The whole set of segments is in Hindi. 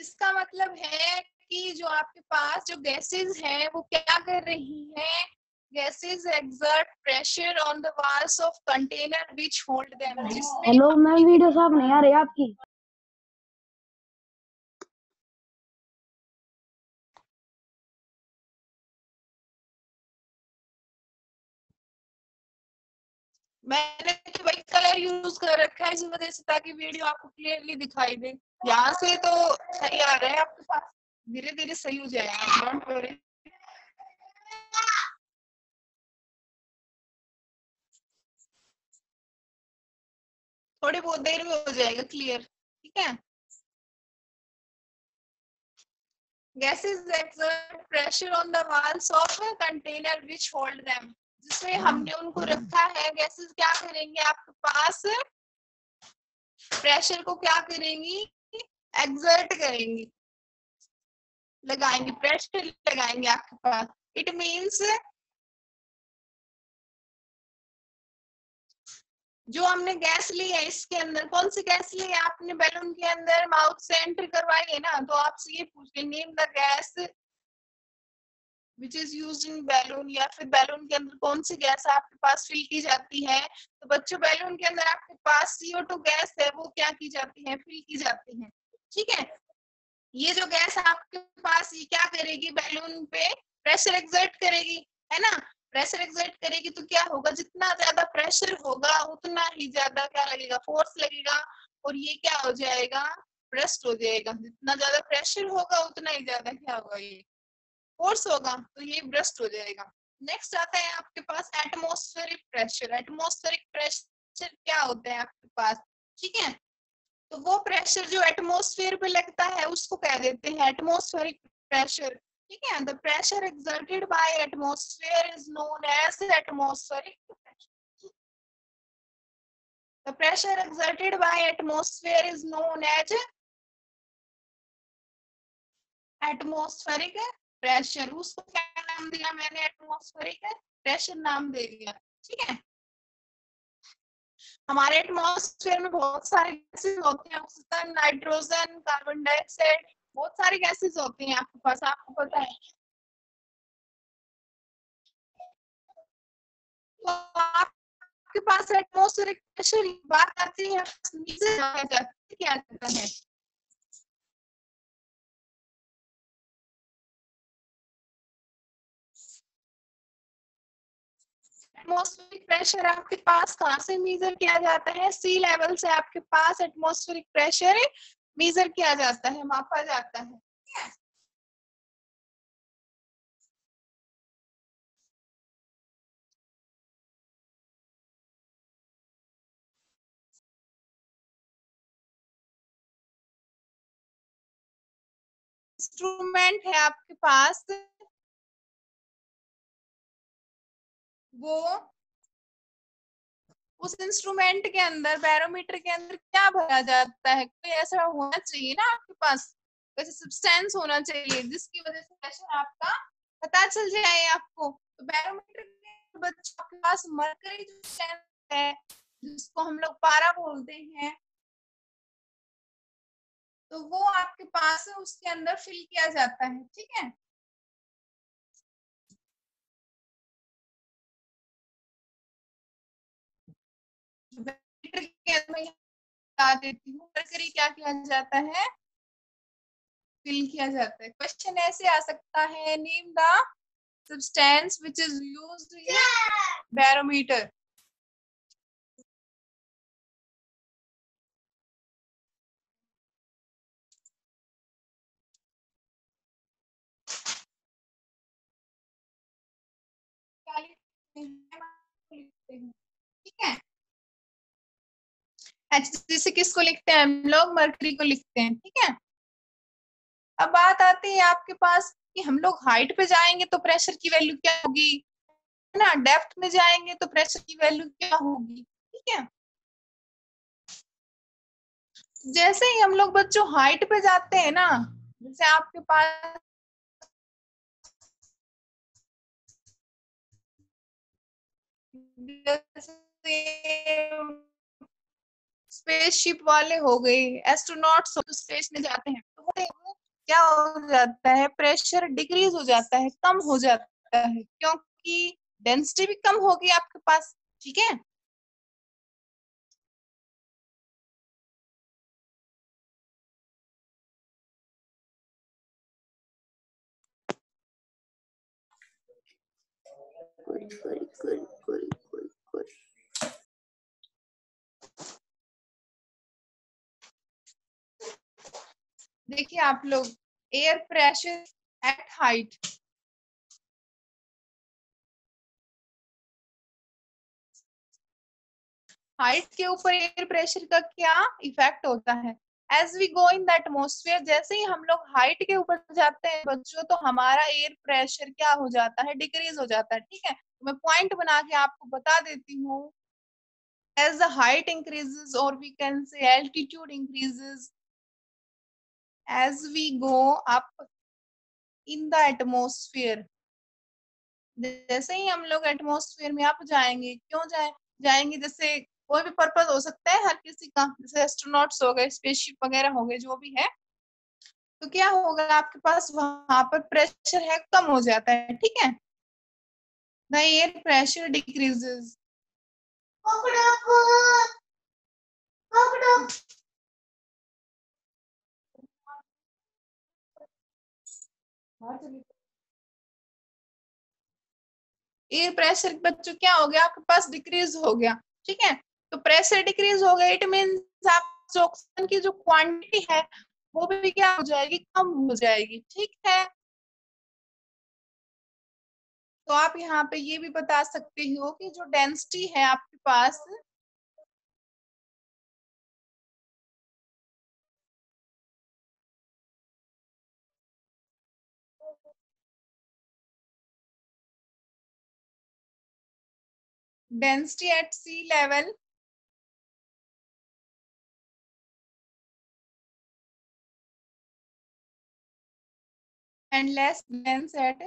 इसका मतलब है कि जो आपके पास जो गैसेस हैं वो क्या कर रही हैं, gases exert pressure on the walls of container which hold them, जिसमें हेलो मैम, वीडियो साफ नहीं आ रही आपकी। मैंने तो व्हाइट कलर यूज कर रखा है इस वजह से, ताकि वीडियो आपको क्लियरली दिखाई दे। यहाँ से तो सही आ रहा है आपके पास, धीरे धीरे सही हो जाएगा, डोंट वरी। थोड़ी बहुत देर में हो जाएगा क्लियर, ठीक है। Gases exert pressure on the walls of container which hold them, जिसमें हमने उनको रखा है, गैसेस क्या करेंगे आपके पास, प्रेशर को क्या करेंगी, एक्सर्ट करेंगी, लगाएंगे, प्रेशर लगाएंगे आपके पास। इट मीन्स जो हमने गैस ली है, इसके अंदर कौन सी गैस ली है आपने, बैलून के अंदर माउथ से एंटर करवाई है ना, तो आपसे ये पूछ के name the gas which is used in balloon, या फिर बैलून के अंदर कौन सी गैस आपके पास फिल की जाती है। तो बच्चों, बैलून के अंदर आपके पास CO2 गैस है, वो क्या की जाती है, फिल की जाती है, ठीक है। ये जो गैस आपके पास, ये क्या करेगी, बैलून पे प्रेशर एक्सर्ट करेगी, है ना। प्रेशर एक्सर्ट करेगी तो क्या होगा, जितना ज्यादा प्रेशर होगा उतना ही ज्यादा क्या लगेगा, फोर्स लगेगा, और ये क्या हो जाएगा, ब्रस्ट हो जाएगा। जितना ज्यादा प्रेशर होगा उतना ही ज्यादा क्या होगा, ये फोर्स होगा, तो ये ब्रस्ट हो जाएगा। नेक्स्ट आता है आपके पास एटमॉस्फेरिक प्रेशर। एटमॉस्फेरिक प्रेशर क्या होता है आपके पास, ठीक है। तो वो प्रेशर जो एटमॉस्फेयर पे लगता है उसको कह देते हैं एटमॉस्फेरिक प्रेशर, ठीक है। The pressure exerted by atmosphere is known as atmospheric pressure. The pressure exerted by atmosphere is known as atmospheric pressure. उसको क्या नाम दिया मैंने, एटमॉस्फेरिक प्रेशर नाम दे दिया, ठीक है। हमारे एटमॉस्फेयर में बहुत सारे गैसेस होते हैं, ऑक्सीजन, नाइट्रोजन, कार्बन डाइऑक्साइड, बहुत सारी गैसेस होती हैं आपके पास, आपको पता है। तो आपके पास एटमॉस्फेरिक प्रेशर की बात आती है, नीचे क्या आता है, एटमॉस्फेरिक प्रेशर आपके पास कहाँ से मेजर किया जाता है, सी लेवल से आपके पास एटमॉस्फेरिक प्रेशर मेजर किया जाता है, मापा जाता है। इंस्ट्रूमेंट है आपके पास, वो उस इंस्ट्रूमेंट के अंदर, बैरोमीटर के अंदर क्या भरा जाता है, कोई ऐसा होना चाहिए ना आपके पास, वैसे सब्सटेंस होना चाहिए जिसकी वजह से प्रेशर आपका पता चल जाए आपको। तो बैरोमीटर के बच्चों के पास मरकरी है, जिसको हम लोग पारा बोलते हैं, तो वो आपके पास उसके अंदर फिल किया जाता है, ठीक है। बैरोमीटर के अंदर बता देती हूँ, मरकरी क्या किया जाता है, फिल किया जाता है। क्वेश्चन ऐसे आ सकता है, name the substance which is used in barometer। क्या लिखते हैं, ठीक है। HCl से किसको लिखते हैं हम लोग, मरकरी को लिखते हैं, ठीक है। अब बात आती है आपके पास कि हम लोग हाइट पे जाएंगे तो प्रेशर की वैल्यू क्या होगी, है ना, डेप्थ में जाएंगे तो प्रेशर की वैल्यू क्या होगी, ठीक है। जैसे ही हम लोग बच्चों हाइट पे जाते हैं ना, जैसे आपके पास स्पेसशिप वाले हो गए, एस्ट्रोनॉट्स तो स्पेस में जाते हैं, तो वो क्या हो जाता है, प्रेशर डिक्रीज हो जाता है, कम हो जाता है, क्योंकि डेंसिटी भी कम होगी आपके पास। ठीक है, देखिए आप लोग, air pressure at height, height के ऊपर एयर प्रेशर का क्या इफेक्ट होता है। As we go in the atmosphere, जैसे ही हम लोग हाइट के ऊपर जाते हैं बच्चों, तो हमारा एयर प्रेशर क्या हो जाता है, डिक्रीज हो जाता है। ठीक है, तो मैं पॉइंट बना के आपको बता देती हूँ। एज द हाइट इंक्रीजेस, और we can say altitude increases, as we go up in the atmosphere, जैसे ही हम लोग एटमोस्फेयर में अप जाएंगे, क्यों जाएंगे, जैसे कोई भी पर्पस हो सकता है हर किसी का, जैसे एस्ट्रोनॉट्स हो गए, स्पेसशिप वगैरह हो गए, जो भी है, तो क्या होगा, आपके पास वहां पर प्रेशर है, कम हो जाता है। ठीक है, the air pressure decreases. Air pressure बच्चों क्या हो गया, आपके पास डिक्रीज हो गया। ठीक है, तो प्रेशर डिक्रीज हो गया, इट मीन्स आप जो ऑक्सीजन की जो क्वांटिटी है वो भी क्या हो जाएगी, कम हो जाएगी। ठीक है, तो आप यहाँ पे ये भी बता सकते हो कि जो डेंसिटी है आपके पास, density at sea level and less dense at,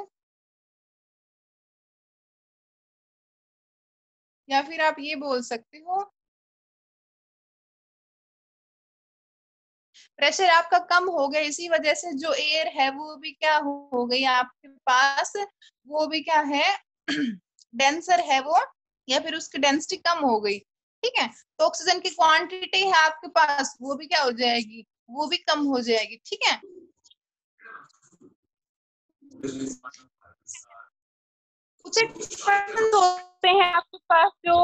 या फिर आप ये बोल सकते हो प्रेशर आपका कम हो गया, इसी वजह से जो एयर है वो भी क्या हो गई आपके पास, वो भी क्या है, डेंसर है वो, या फिर उसकी डेंसिटी कम हो गई। ठीक है, तो ऑक्सीजन की क्वांटिटी है आपके पास, वो भी क्या हो जाएगी, वो भी कम हो जाएगी। ठीक है, कुछ एक पर्सन होते हैं आपके पास जो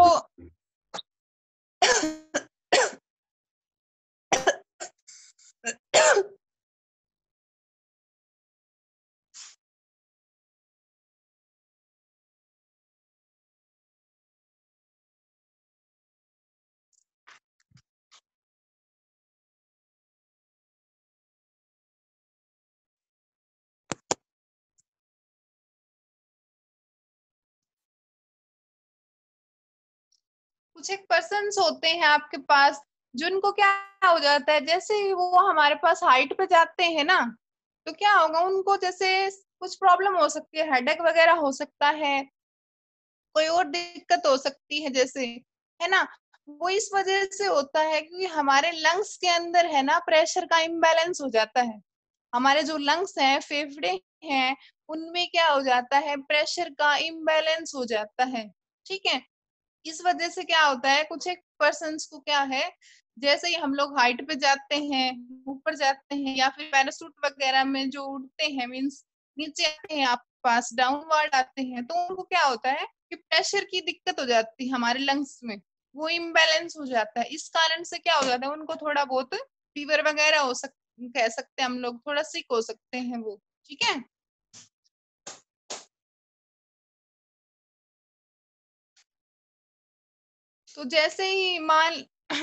कुछ एक पर्सन्स होते हैं आपके पास जिनको क्या हो जाता है, जैसे ही वो हमारे पास हाइट पे जाते हैं ना, तो क्या होगा, उनको जैसे कुछ प्रॉब्लम हो सकती है, हेडेक वगैरह हो सकता है, कोई और दिक्कत हो सकती है, जैसे, है ना, वो इस वजह से होता है क्योंकि हमारे लंग्स के अंदर है ना प्रेशर का इम्बैलेंस हो जाता है। हमारे जो लंग्स हैं, फेफड़े हैं, उनमें क्या हो जाता है, प्रेशर का इम्बैलेंस हो जाता है। ठीक है, इस वजह से क्या होता है, कुछ एक पर्सन्स को क्या है, जैसे ही हम लोग हाइट पे जाते हैं, ऊपर जाते हैं, या फिर पैरासूट वगैरह में जो उड़ते हैं, मीन्स नीचे आते हैं, आप पास डाउनवर्ड आते हैं, तो उनको क्या होता है कि प्रेशर की दिक्कत हो जाती है हमारे लंग्स में, वो इम्बैलेंस हो जाता है। इस कारण से क्या हो जाता है, उनको थोड़ा बहुत फीवर वगैरह हो कह सकते हैं हम लोग, थोड़ा सिक हो सकते हैं वो। ठीक है, तो जैसे ही मान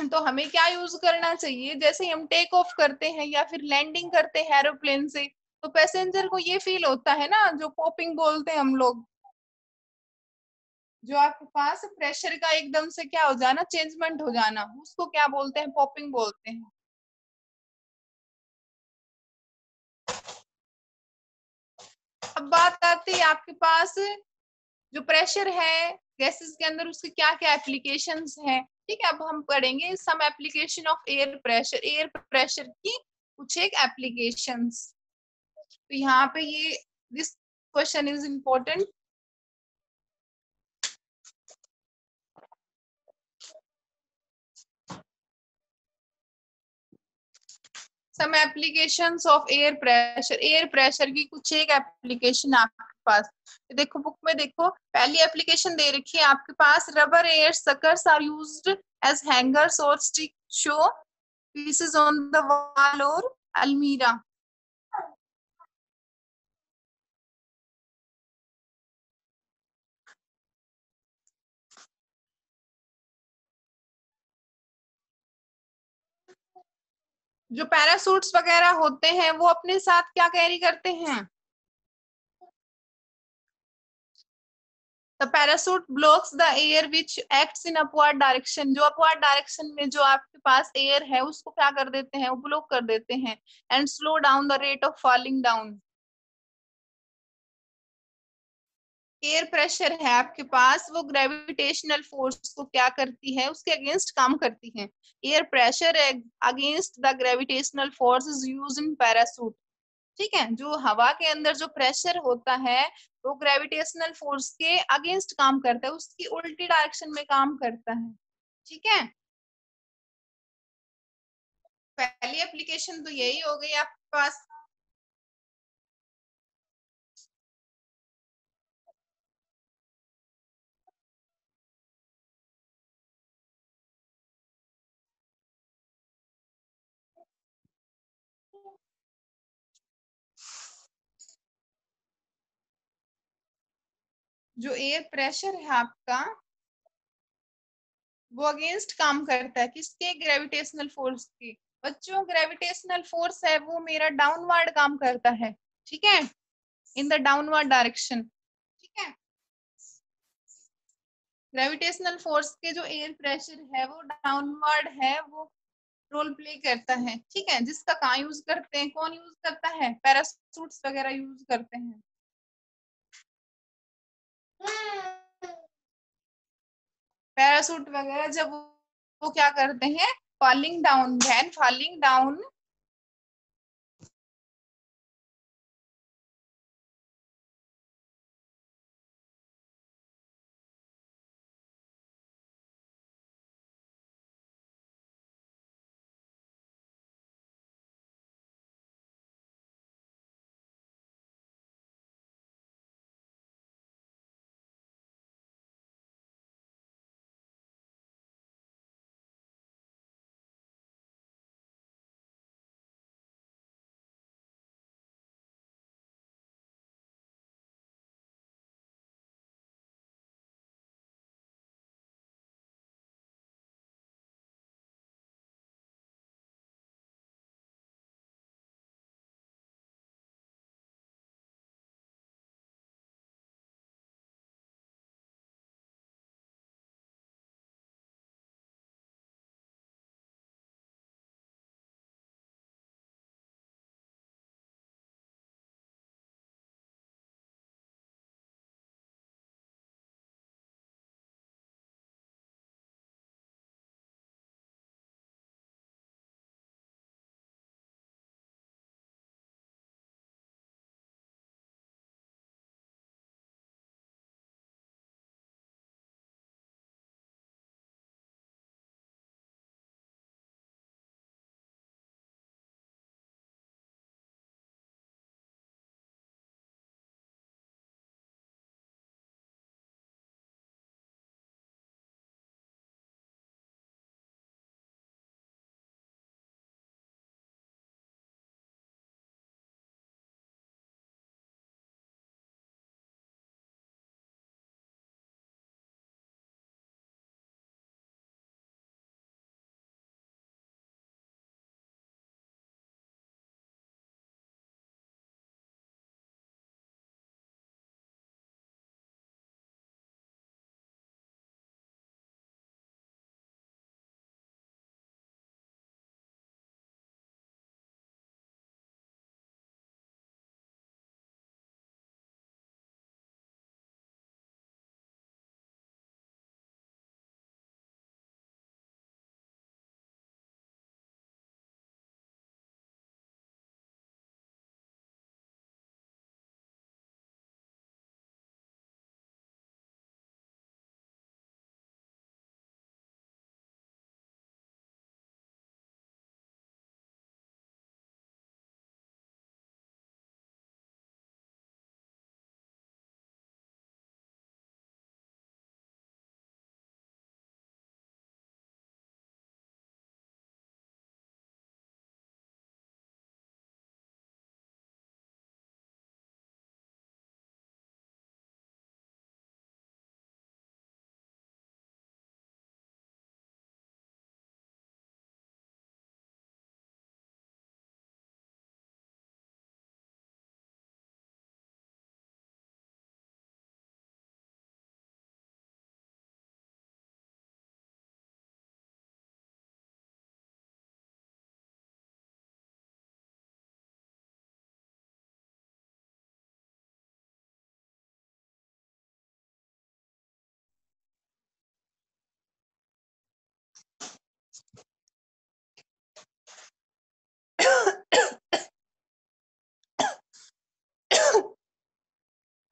तो हमें क्या यूज करना चाहिए, जैसे ही हम टेक ऑफ करते हैं या फिर लैंडिंग करते हैं एरोप्लेन से, तो पैसेंजर को ये फील होता है ना, जो पॉपिंग बोलते हैं हम लोग, जो आपके पास प्रेशर का एकदम से क्या हो जाना, चेंजमेंट हो जाना, उसको क्या बोलते हैं, पॉपिंग बोलते हैं। अब बात आती है आपके पास जो प्रेशर है गैसेस के अंदर, उसके क्या क्या एप्लीकेशंस हैं। ठीक है, अब हम पढ़ेंगे some application of air pressure की कुछ एक एप्लीकेशंस। तो यहाँ पे ये this question is important. Some applications of air pressure की कुछ एक एप्लीकेशन आपके पास। देखो बुक में देखो, पहली एप्लीकेशन दे रखी है आपके पास, rubber air suckers are used as hangers और stick show pieces on the wall और अलमीरा। जो पैरासूट्स वगैरह होते हैं वो अपने साथ क्या कैरी करते हैं? The parachute blocks the air which acts in upward direction. जो अपवर्ड डायरेक्शन में जो आपके पास एयर है उसको क्या कर देते हैं, वो ब्लॉक कर देते हैं। And slow down the rate of falling down. Air pressure है आपके पास, वो ग्रेविटेशनल फोर्स को क्या करती है, उसके अगेंस्ट काम करती है। Air pressure against the gravitational force is use in parachute. ठीक है, जो हवा के अंदर जो प्रेशर होता है वो ग्रेविटेशनल फोर्स के अगेंस्ट काम करता है, उसकी उल्टी डायरेक्शन में काम करता है। ठीक है, पहली एप्लीकेशन तो यही हो गई आपके पास। जो एयर प्रेशर है आपका वो अगेंस्ट काम करता है किसके, ग्रेविटेशनल फोर्स के। बच्चों ग्रेविटेशनल फोर्स है वो मेरा डाउनवर्ड काम करता है। ठीक है, इन द डाउनवर्ड डायरेक्शन। ठीक है, ग्रेविटेशनल फोर्स के जो एयर प्रेशर है वो डाउनवर्ड है, वो रोल प्ले करता है। ठीक है, जिसका कहाँ यूज करते हैं, कौन यूज करता है, पैरासूट्स वगैरह यूज करते हैं। पैरासूट वगैरह जब वो क्या करते हैं, falling down, when falling down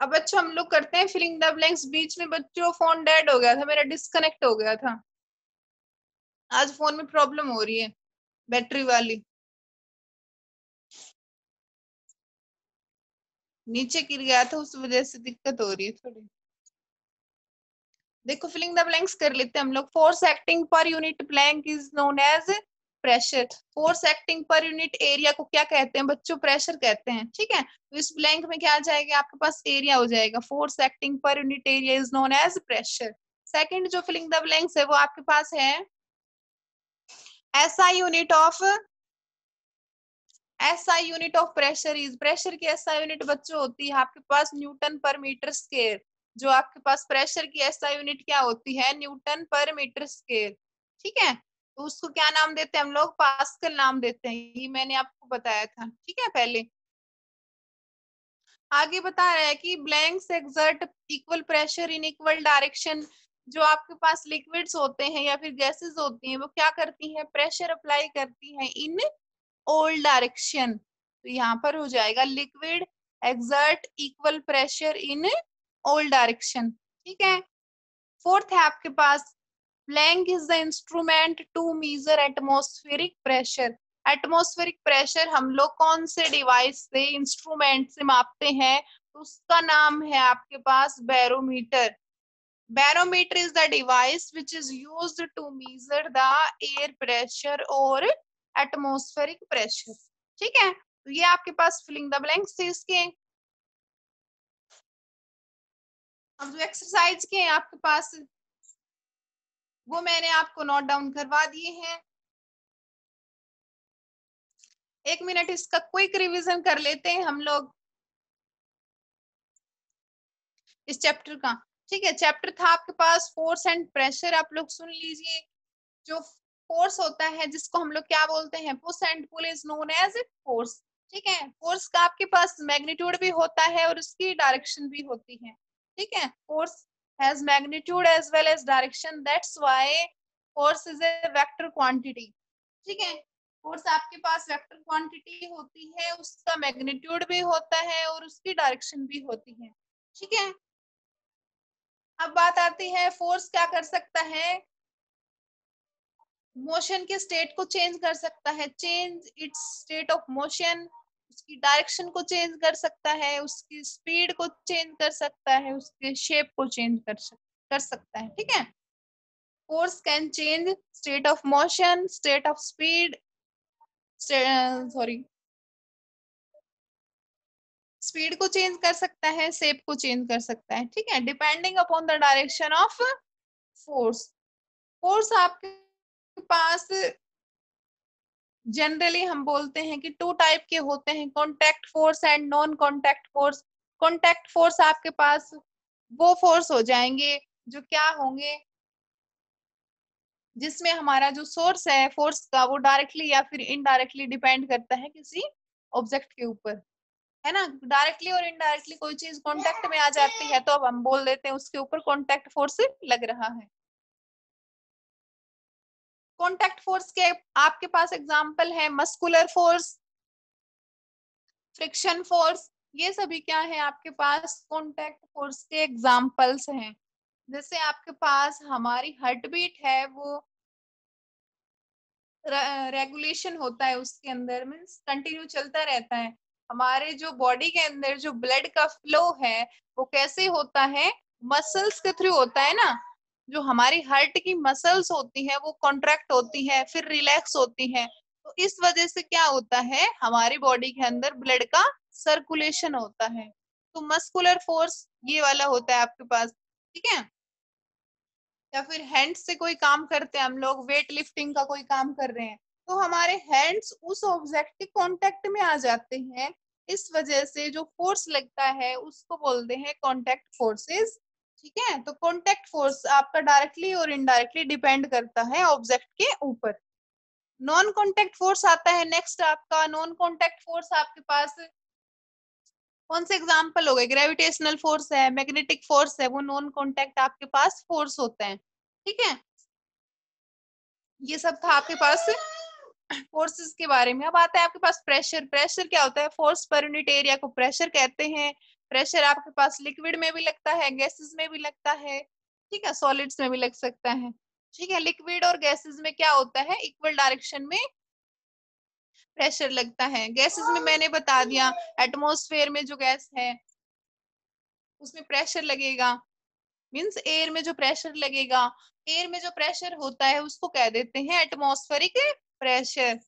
अब बच्चों हम लोग करते हैं फिलिंग द ब्लैंक्स। बीच में बच्चों फोन डेड हो गया था, मेरा डिस्कनेक्ट हो गया था। आज फोन में प्रॉब्लम हो रही है बैटरी वाली, नीचे गिर गया था उस वजह से दिक्कत हो रही है थोड़ी। देखो फिलिंग द ब्लैंक्स कर लेते हैं हम लोग। Force acting per unit blank is known as pressure. Force acting per unit area को क्या कहते हैं बच्चों? प्रेशर कहते हैं। ठीक है, तो इस ब्लैंक में क्या आ जाएगा आपके पास? एरिया हो जाएगा। Force acting per unit area is known as pressure. Second जो फिलिंग द ब्लैंक्स है वो आपके पास है SI unit of SI unit of pressure is. Pressure की एसआई यूनिट बच्चों होती है आपके पास न्यूटन पर मीटर स्क्वायर। जो आपके पास प्रेशर की एसआई यूनिट क्या होती है? Newton per metre square. ठीक है, तो उसको क्या नाम देते हैं हम लोग? पास्कल नाम देते हैं। ये मैंने आपको बताया था, ठीक है पहले। आगे बता रहा है कि blanks exert equal pressure in equal direction. जो आपके पास लिक्विड्स होते हैं या फिर गैसेस होती हैं वो क्या करती हैं? प्रेशर अप्लाई करती हैं इन ऑल डायरेक्शन। तो यहाँ पर हो जाएगा liquid exert equal pressure in all direction. ठीक है, फोर्थ है आपके पास plank is the instrument to measure atmospheric pressure. Atmospheric pressure हम लोग कौन से डिवाइस से, इंस्ट्रूमेंट से मापते हैं? तो उसका नाम है आपके पास barometer. Barometer is the device which is used to measure the air pressure और एटमॉस्फेरिक प्रेशर। ठीक है, तो ये आपके पास फिलिंग द ब्लैंक्स थे इसके। अब जो एक्सरसाइज के हैं आपके पास वो मैंने आपको नोट डाउन करवा दिए हैं। 1 मिनट इसका क्विक रिवीजन कर लेते हैं हम लोग इस चैप्टर का। ठीक है, चैप्टर था आपके पास फोर्स एंड प्रेशर। आप लोग सुन लीजिए। जो फोर्स होता है जिसको हम लोग क्या बोलते हैं? Push and pull is known as force. ठीक है, फोर्स का आपके पास मैग्नीट्यूड भी होता है और उसकी डायरेक्शन भी होती है। ठीक है, force has magnitude as well as direction, that's why force is a vector quantity. ठीक है, फोर्स आपके पास वेक्टर क्वांटिटी होती है, उसका मैग्नीट्यूड भी होता है और उसकी डायरेक्शन भी होती है। ठीक है, अब बात आती है फोर्स क्या कर सकता है? मोशन के स्टेट को चेंज कर सकता है, change it's state of motion. उसकी डायरेक्शन को चेंज कर सकता है, उसकी स्पीड को चेंज कर सकता है, उसके शेप को चेंज कर सकता है। ठीक है, force can change state of motion, state of speed, sorry speed को चेंज कर सकता है, शेप को चेंज कर सकता है। ठीक है, depending upon the direction of force. Force आपके पास जनरली हम बोलते हैं कि 2 टाइप के होते हैं, contact force and non contact force. Contact force आपके पास वो फोर्स हो जाएंगे जो क्या होंगे? जिसमें हमारा जो सोर्स है फोर्स का वो डायरेक्टली या फिर इनडायरेक्टली डिपेंड करता है किसी ऑब्जेक्ट के ऊपर, है ना। डायरेक्टली और इनडायरेक्टली कोई चीज कांटेक्ट में आ जाती है तो अब हम बोल देते हैं उसके ऊपर कांटेक्ट फोर्स लग रहा है। कांटेक्ट फोर्स के आपके पास एग्जांपल है मस्कुलर फोर्स, फ्रिक्शन फोर्स। ये सभी क्या है आपके पास? कांटेक्ट फोर्स के एग्जांपल्स हैं। जैसे आपके पास हमारी हार्ट बीट है वो रेगुलेशन होता है, उसके अंदर मीन्स कंटिन्यू चलता रहता है। हमारे जो बॉडी के अंदर जो ब्लड का फ्लो है वो कैसे होता है? मसल्स के थ्रू होता है ना। जो हमारी हार्ट की मसल्स होती है वो कॉन्ट्रैक्ट होती है फिर रिलैक्स होती है। तो इस वजह से क्या होता है? हमारी बॉडी के अंदर ब्लड का सर्कुलेशन होता है। तो मस्कुलर फोर्स ये वाला होता है आपके पास। ठीक है, या फिर हैंड्स से कोई काम करते हैं हम लोग, वेट लिफ्टिंग का कोई काम कर रहे हैं तो हमारे हैंड्स उस ऑब्जेक्ट के कांटेक्ट में आ जाते हैं। इस वजह से जो फोर्स लगता है उसको बोलते हैं कांटेक्ट फोर्सेस। ठीक है, तो कांटेक्ट फोर्स आपका डायरेक्टली और इनडायरेक्टली डिपेंड करता है ऑब्जेक्ट के ऊपर। नॉन कांटेक्ट फोर्स आता है नेक्स्ट आपका। नॉन कांटेक्ट फोर्स आपके पास कौन से एग्जाम्पल हो गए? ग्रेविटेशनल फोर्स है, मैग्नेटिक फोर्स है, वो नॉन कांटेक्ट आपके पास फोर्स होते हैं। ठीक है, ये सब था आपके पास फोर्सेस के बारे में। अब आता है आपके पास प्रेशर। प्रेशर क्या होता है? फोर्स पर यूनिट एरिया को प्रेशर कहते हैं। प्रेशर आपके पास लिक्विड में भी लगता है, गैसेस में भी लगता है, ठीक है, सॉलिड्स में भी लग सकता है, ठीक है। लिक्विड और गैसेस में क्या होता है, इक्वल डायरेक्शन में प्रेशर लगता है। गैसेस में मैंने बता दिया, एटमॉस्फेयर में जो गैस है उसमें प्रेशर लगेगा, मींस एयर में जो प्रेशर लगेगा, एयर में जो प्रेशर होता है उसको कह देते हैं एटमॉस्फेरिक प्रेशर।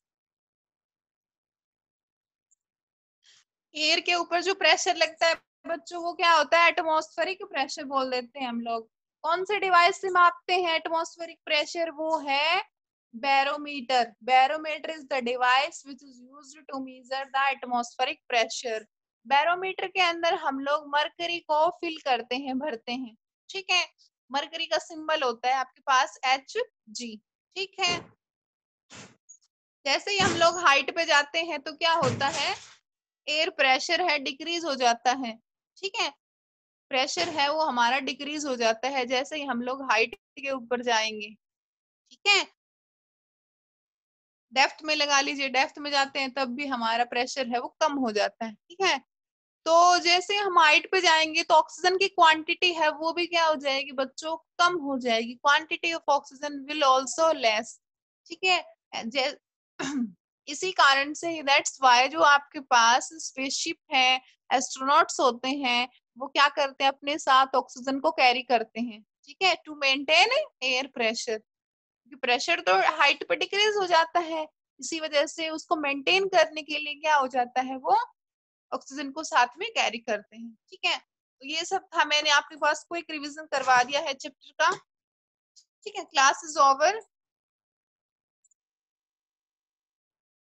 एयर के ऊपर जो प्रेशर लगता है बच्चों वो क्या होता है, एटमॉस्फेरिक प्रेशर बोल देते हैं हम लोग। कौन से डिवाइस से मापते हैं एटमॉस्फेरिक प्रेशर, वो है barometer. Barometer is the device which is used to measure the atmospheric pressure. Barometer के अंदर हम लोग मरकरी को फिल करते हैं, भरते हैं, ठीक है। मरकरी का सिंबल होता है आपके पास Hg, ठीक है। जैसे ही हम लोग हाइट पे जाते हैं तो क्या होता है, एयर प्रेशर है डिक्रीज हो जाता है, ठीक है। प्रेशर है वो हमारा डिक्रीज हो जाता है जैसे ही हम लोग हाइट के ऊपर जाएंगे, ठीक है। डेप्थ में लगा लीजिए, डेप्थ में जाते हैं तब भी हमारा प्रेशर है वो कम हो जाता है, ठीक है। तो जैसे हम हाइट पे जाएंगे तो ऑक्सीजन की क्वांटिटी है वो भी क्या हो जाएगी बच्चों, कम हो जाएगी। Quantity of oxygen will also less, ठीक है। इसी कारण से ही दैट्स वाई जो आपके पास स्पेसशिप है, एस्ट्रोनॉट्स होते हैं, वो क्या करते हैं, अपने साथ ऑक्सीजन को कैरी करते हैं, ठीक है, to maintain air pressure. Pressure तो हाइट पे डिक्रीज हो जाता है, इसी वजह से उसको मेंटेन करने के लिए क्या हो जाता है, वो ऑक्सीजन को साथ में कैरी करते हैं, ठीक है। तो ये सब था, मैंने आपके पास क्विक रिवीजन करवा दिया है चैप्टर का, ठीक है। Class is over.